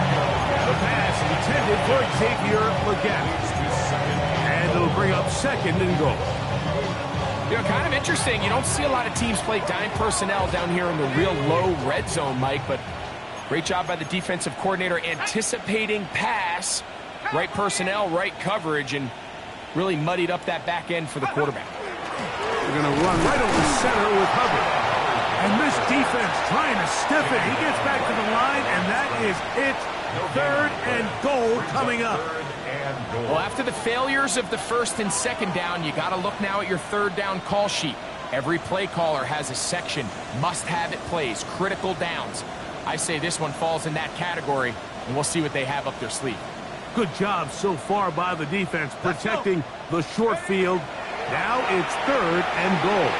The pass intended for Xavier Legette. And it'll bring up second and goal. You know, kind of interesting. You don't see a lot of teams play dime personnel down here in the real low red zone, Mike, but great job by the defensive coordinator anticipating pass, right personnel, right coverage, and really muddied up that back end for the quarterback. They're going to run right over the center with Hubbard. And this defense trying to stiff it. He gets back to the line, and that is it. Third and goal coming up. and goal. Well, after the failures of the first and second down, you got to look now at your third down call sheet. Every play caller has a section, must-have-it plays, critical downs. I say this one falls in that category, and we'll see what they have up their sleeve. Good job so far by the defense protecting the short field. Now it's third and goal.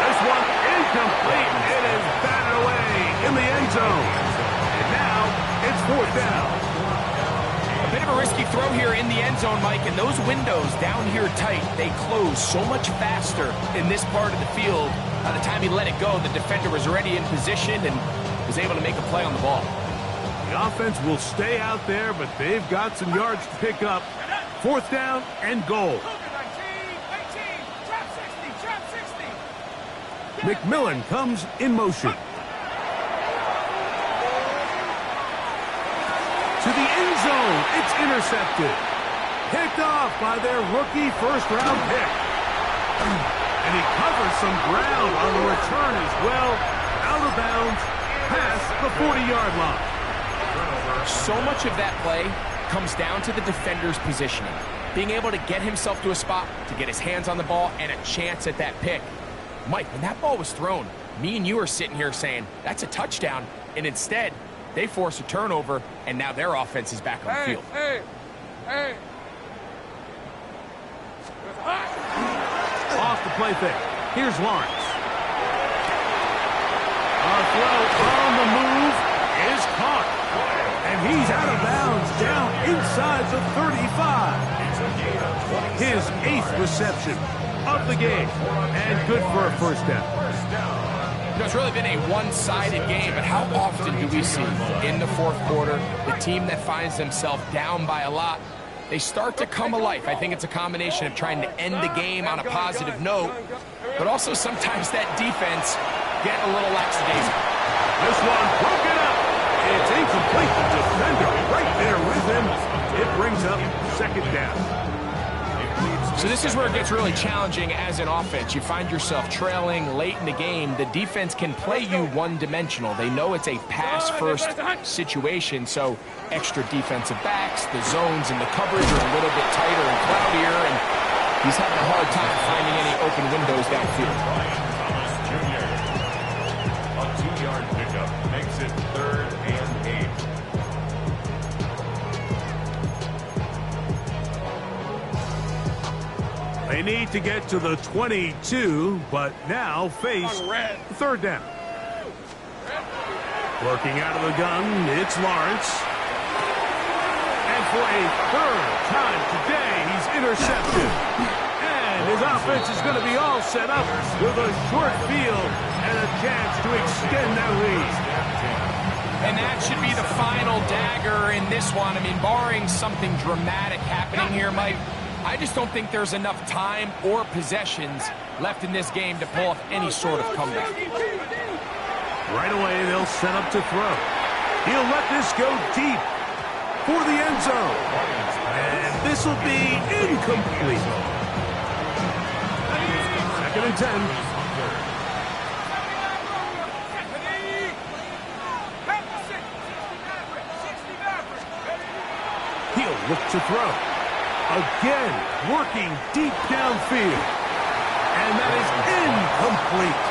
This one incomplete. It is batted away in the end zone. And now it's fourth down. A bit of a risky throw here in the end zone, Mike, and those windows down here tight, they close so much faster in this part of the field. By the time he let it go, the defender was already in position and was able to make a play on the ball. The offense will stay out there, but they've got some yards to pick up. Fourth down and goal. McMillan comes in motion. To the end zone, it's intercepted. Picked off by their rookie first-round pick. And he covers some ground on the return as well. Out of bounds, past the 40-yard line. So much of that play comes down to the defender's positioning. Being able to get himself to a spot, to get his hands on the ball, and a chance at that pick. Mike, when that ball was thrown, me and you are sitting here saying, that's a touchdown. And instead, they force a turnover, and now their offense is back on the field. Off the play fake. Here's Lawrence. A throw on the move is caught. And he's out of bounds down inside the 35. His 8th reception of the game. And good for a first down. You know, it's really been a one-sided game, but how often do we see in the fourth quarter the team that finds themselves down by a lot, they start to come alive. I think it's a combination of trying to end the game on a positive note, but also sometimes that defense get a little lackadaisical. This one broken up. It's incomplete. The defender right there with him. It brings up second down. So this is where it gets really challenging as an offense. You find yourself trailing late in the game. The defense can play you one-dimensional. They know it's a pass-first situation, so extra defensive backs, the zones and the coverage are a little bit tighter and cloudier, and he's having a hard time finding any open windows downfield. A 2-yard pickup makes it third and 8. They need to get to the 22, but now face third down. Working out of the gun, it's Lawrence. And for a third time today, he's intercepted. And his offense is going to be all set up with a short field and a chance to extend that lead. And that should be the final dagger in this one. I mean, barring something dramatic happening here, Mike, I just don't think there's enough time or possessions left in this game to pull off any sort of comeback. Right away, they'll set up to throw. He'll let this go deep for the end zone. And this will be incomplete. Second and 10. He'll look to throw. Again, working deep downfield. And that is incomplete.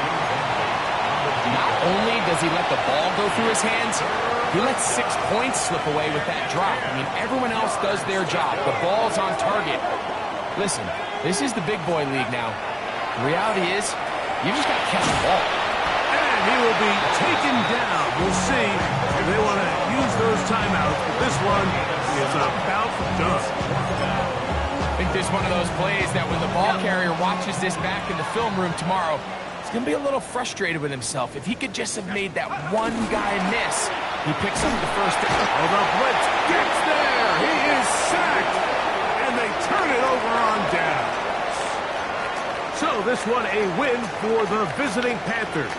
Not only does he let the ball go through his hands, he lets 6 points slip away with that drop. I mean, everyone else does their job. The ball's on target. Listen, this is the big boy league now. The reality is, you just got to catch the ball. And he will be taken down. We'll see if they want to use those timeouts. But this one is about done. I think this is one of those plays that when the ball carrier watches this back in the film room tomorrow, he's going to be a little frustrated with himself. If he could just have made that one guy miss, he picks up the first down. Oh, the blitz gets there. He is sacked. And they turn it over on down. So this one a win for the visiting Panthers.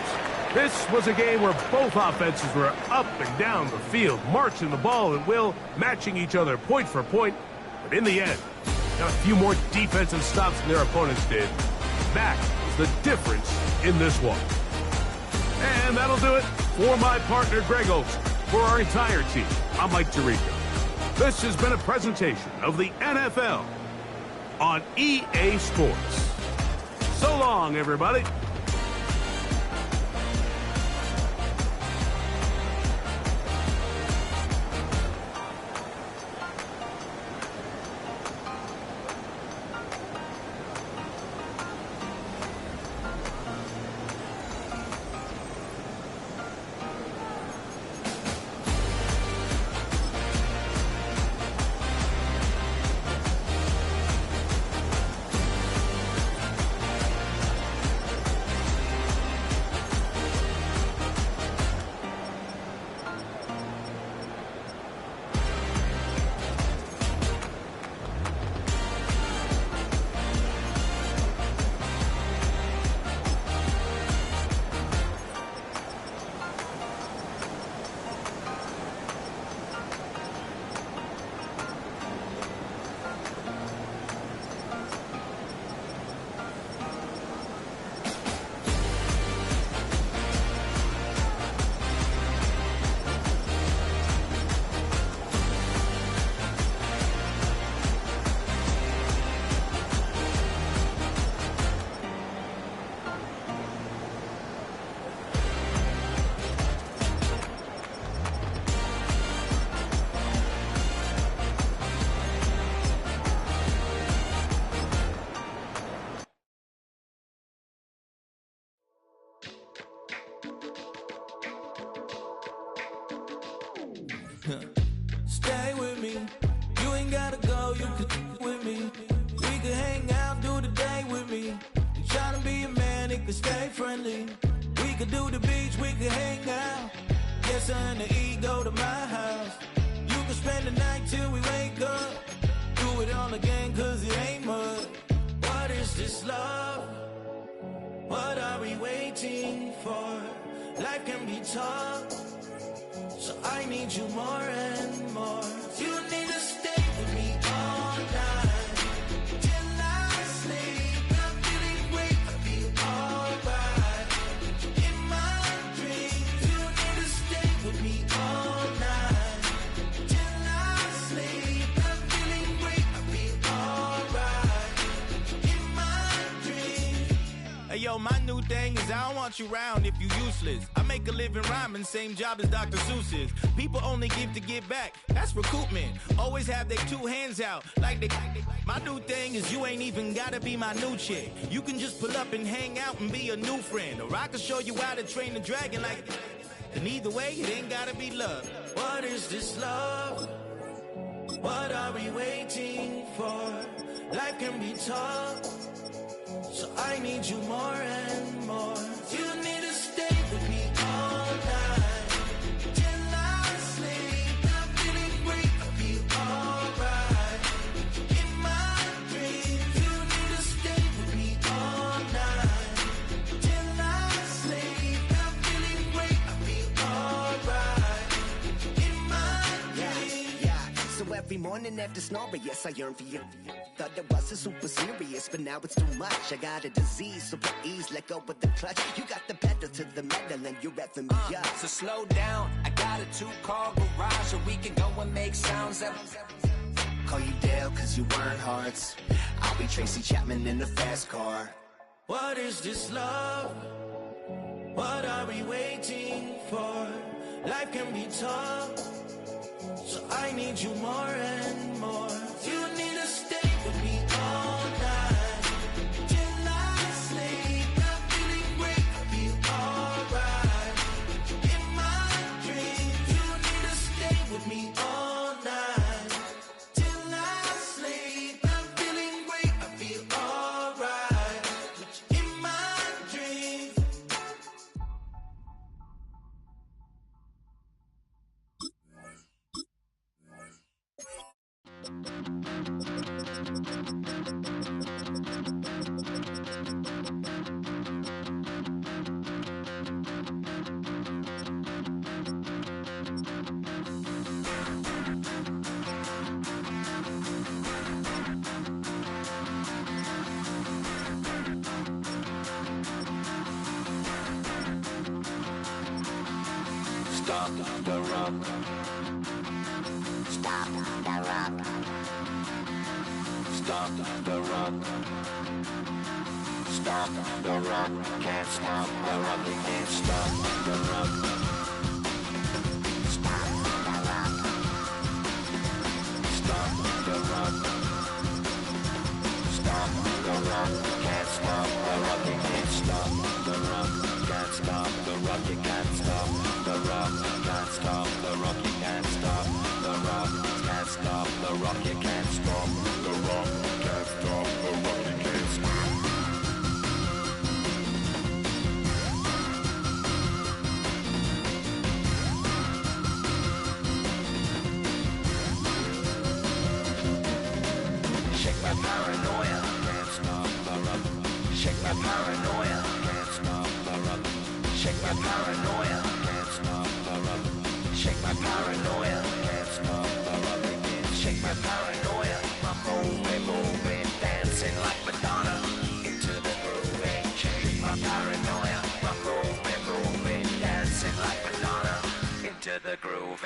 This was a game where both offenses were up and down the field, marching the ball at will, matching each other point for point. But in the end, got a few more defensive stops than their opponents did. That is the difference in this one. And that'll do it for my partner, Greg Olson. For our entire team, I'm Mike Tirico. This has been a presentation of the NFL on EA Sports. So long, everybody. Stay with me. You ain't gotta go, you can with me. We can hang out, do the day with me. You tryna be a man, it can stay friendly. We could do the beach, we could hang out. Yes, I and the E go to my house. You can spend the night till we wake up. Do it all again, cause it ain't mud. What is this love? What are we waiting for? Life can be tough, so I need you more and more. You need to stay with me all night till I sleep. I'm feeling great, I feel alright. In my dreams, you need to stay with me all night till I sleep. I'm feeling great, I feel alright. In my dreams. Hey yo, my new thing is I don't want you around if you useless. I make a living rhyming, same job as Dr. Seuss's. People only give to give back, that's recoupment. Always have their two hands out, like they. My new thing is you ain't even gotta be my new chick. You can just pull up and hang out and be a new friend. Or I can show you how to train the dragon like. And either way, it ain't gotta be love. What is this love? What are we waiting for? Life can be tough, so I need you more and more. You need to stay with me all night till I sleep. I'm feeling great, I feel alright. In my dreams, you need to stay with me all night till I sleep. I'm feeling great, I feel alright. In my dreams. Yeah. So every morning after snoring, yes, I yearn for you. Thought it wasn't super serious, but now it's too much. I got a disease, so please let go with the clutch. You got the pedal to the metal and you're revving me up. So slow down, I got a 2-car garage, or we can go and make sounds up. Call you Dale, cause you weren't hearts. I'll be Tracy Chapman in a fast car. What is this love? What are we waiting for? Life can be tough, so I need you more and more. You need to stay with me all night till I sleep. I'm feeling great, I feel alright. In my dreams, you need to stay with me all night till I sleep. I'm feeling great, I feel alright. In my dreams. Stop the Stop the rock. Stop the rock. Can't stop the rock. You can't stop the rock. Stop the rock. Stop the rock. Stop the rock. Can't stop the rock. You can't stop the rock. Can't stop the rock. You can't stop the rock. Can't stop the rock. You can't stop the rock. Can't stop the rock. You can't stop the rock. Can't stop the rock. You can't stop. Shake my paranoia. Can't stop the rock. Shake my paranoia. Can't stop the rock. Shake my paranoia. Can't stop the rock. Shake my paranoia. Can't stop the rock. Shake my paranoia. I'm moving, dancing like Madonna into the groove. Shake my paranoia. I'm moving, dancing like Madonna into the groove.